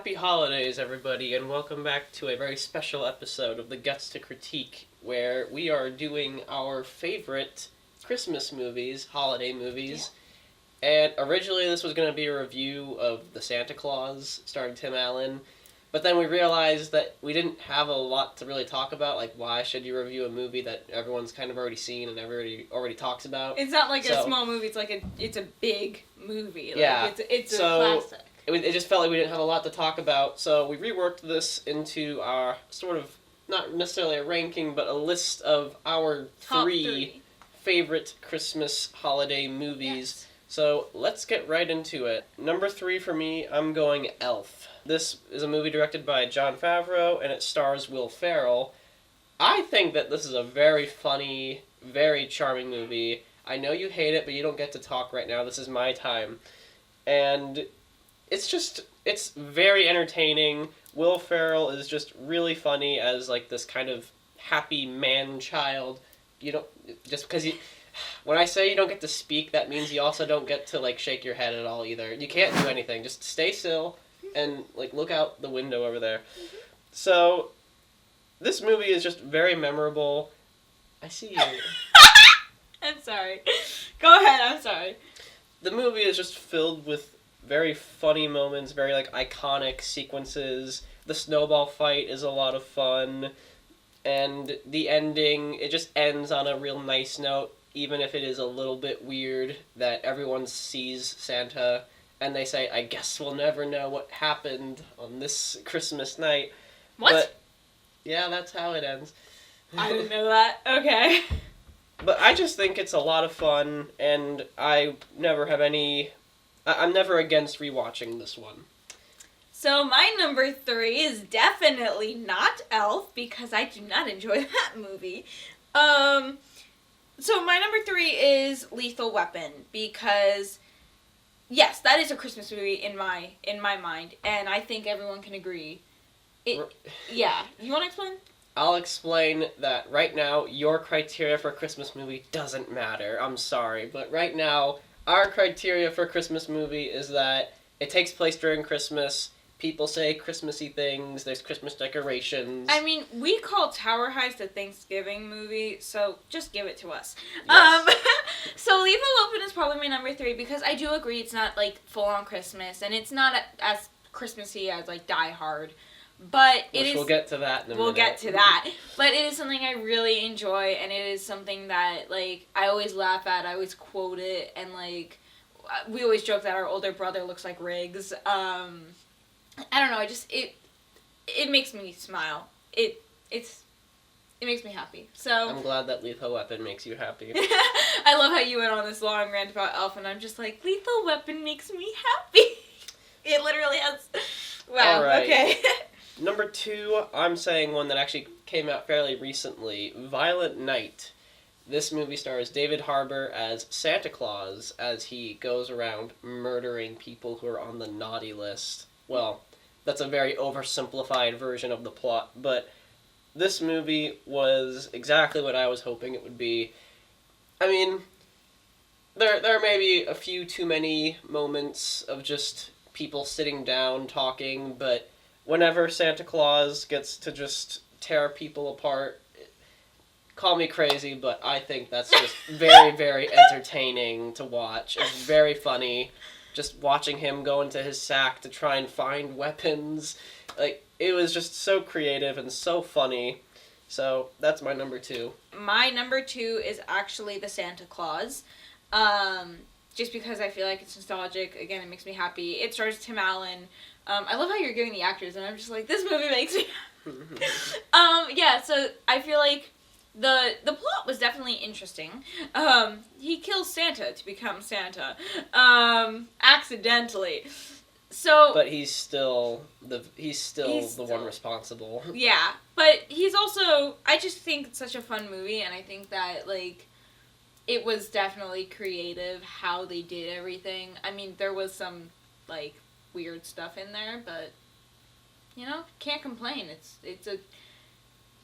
Happy holidays, everybody, and welcome back to a very special episode of the Guts to Critique, where we are doing our favorite Christmas movies, holiday movies. Yeah. And originally this was going to be a review of The Santa Claus, starring Tim Allen, but then we realized that we didn't have a lot to really talk about, like why should you review a movie that everyone's kind of already seen and everybody already talks about. It's not like a small movie, it's a big movie. Like, yeah. It's a classic. It just felt like we didn't have a lot to talk about, so we reworked this into our sort of, not necessarily a ranking, but a list of our three favorite Christmas holiday movies. Yes. So let's get right into it. Number 3 for me, I'm going Elf. This is a movie directed by Jon Favreau, and it stars Will Ferrell. I think that this is a very funny, very charming movie. I know you hate it, but you don't get to talk right now. This is my time. And it's very entertaining. Will Ferrell is just really funny as, like, this kind of happy man-child. You don't, just because when I say you don't get to speak, that means you also don't get to, like, shake your head at all either. You can't do anything. Just stay still and, like, look out the window over there. So, this movie is just very memorable. I see you. I'm sorry. Go ahead, I'm sorry. The movie is just filled with very funny moments, very, like, iconic sequences. The snowball fight is a lot of fun. And the ending, it just ends on a real nice note, even if it is a little bit weird that everyone sees Santa and they say, I guess we'll never know what happened on this Christmas night. What? But, yeah, that's how it ends. I didn't know that. Okay. But I just think it's a lot of fun, and I'm never against rewatching this one. So my number 3 is definitely not Elf, because I do not enjoy that movie. So my number 3 is Lethal Weapon, because yes, that is a Christmas movie in my mind, and I think everyone can agree. Yeah. You want to explain? I'll explain that right now, your criteria for a Christmas movie doesn't matter. I'm sorry, but right now, our criteria for a Christmas movie is that it takes place during Christmas, people say Christmassy things, there's Christmas decorations. I mean, we call Tower Heist a Thanksgiving movie, so just give it to us. Yes. So Lethal Weapon is probably my number 3, because I do agree it's not, like, full-on Christmas, and it's not as Christmassy as, like, Die Hard. But Which we'll get to that in a minute. We'll get to that. But it is something I really enjoy, and it is something that, like, I always laugh at, I always quote it, and, like, we always joke that our older brother looks like Riggs. I don't know, it makes me smile. It makes me happy. So I'm glad that Lethal Weapon makes you happy. I love how you went on this long rant about Elf, and I'm just like, Lethal Weapon makes me happy. It literally has... Wow, all right. Okay. Number 2, I'm saying one that actually came out fairly recently, Violent Night. This movie stars David Harbour as Santa Claus as he goes around murdering people who are on the naughty list. Well, that's a very oversimplified version of the plot, but this movie was exactly what I was hoping it would be. I mean, there may be a few too many moments of just people sitting down talking, but whenever Santa Claus gets to just tear people apart, call me crazy, but I think that's just very, very entertaining to watch. It's very funny, just watching him go into his sack to try and find weapons. Like, it was just so creative and so funny. So, that's my number 2. My number 2 is actually The Santa Claus. Just because I feel like it's nostalgic. Again, it makes me happy. It stars Tim Allen. I love how you're giving the actors, and I'm just like, this movie makes me yeah, so I feel like the plot was definitely interesting. He kills Santa to become Santa. Accidentally. So... But he's still the one responsible. Yeah, but he's also... I just think it's such a fun movie, and I think that, like... It was definitely creative how they did everything. I mean, there was some, like, weird stuff in there, but, you know, can't complain. It's a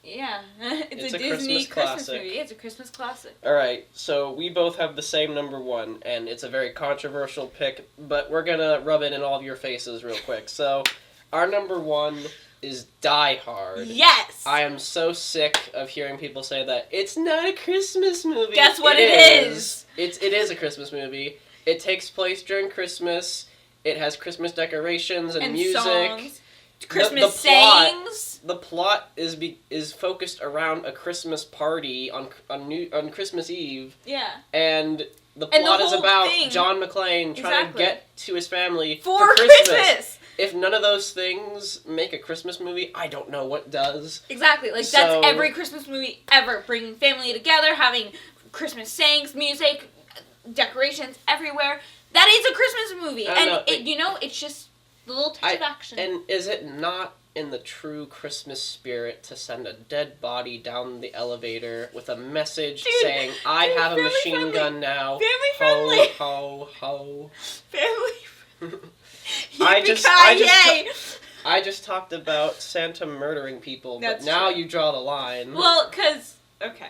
Disney Christmas movie. It's a Christmas classic. Alright, so we both have the same number 1, and it's a very controversial pick, but we're gonna rub it in all of your faces real quick. So, our number one is Die Hard. Yes! I am so sick of hearing people say that it's not a Christmas movie. Guess what it is. It is a Christmas movie. It takes place during Christmas. It has Christmas decorations and music. Songs. Christmas the plot, sayings. The plot is focused around a Christmas party on Christmas Eve. Yeah. And the plot is about John McClane trying to get to his family for Christmas. If none of those things make a Christmas movie, I don't know what does. Exactly. Like, that's every Christmas movie ever. Bringing family together, having Christmas sayings, music, decorations everywhere. That is a Christmas movie. It's just the little touch of action. And is it not in the true Christmas spirit to send a dead body down the elevator with a message saying, I have a machine gun now. Family friendly. Ho, ho, ho. Family I just talked about Santa murdering people, but now you draw the line. Well, okay.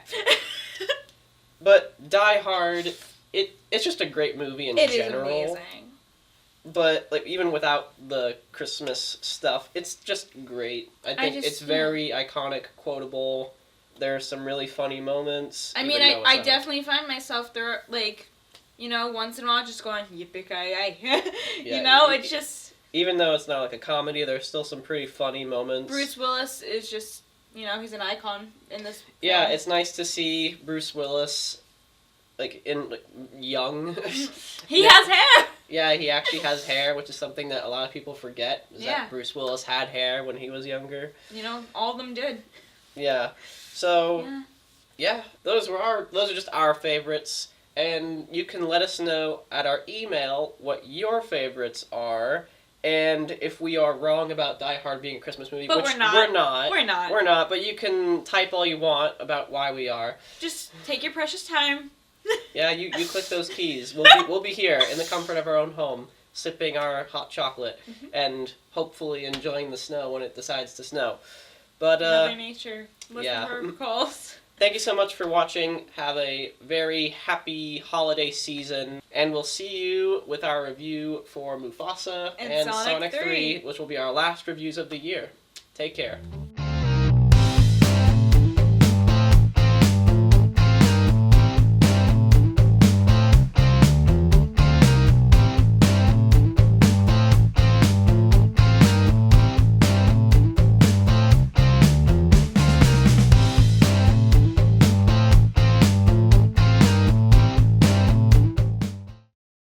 But Die Hard, it's just a great movie in general. It is amazing. But even without the Christmas stuff, it's just great. I think it's very iconic, quotable. There are some really funny moments. I mean, I definitely find myself there, once in a while just going, yippee-ki-yay. It's just... Even though it's not a comedy, there's still some pretty funny moments. Bruce Willis is just, he's an icon in this film. Yeah, it's nice to see Bruce Willis, young. He has hair! Yeah, he actually has hair, which is something that a lot of people forget, that Bruce Willis had hair when he was younger. All of them did. Yeah. So, those are just our favorites. And you can let us know at our email what your favorites are. And if we are wrong about Die Hard being a Christmas movie, but which we're not, but you can type all you want about why we are. Just take your precious time. Yeah, you click those keys. We'll be here in the comfort of our own home, sipping our hot chocolate and hopefully enjoying the snow when it decides to snow. But Mother Nature, listen for her calls. Thank you so much for watching. Have a very happy holiday season. And we'll see you with our review for Mufasa and Sonic 3, which will be our last reviews of the year. Take care.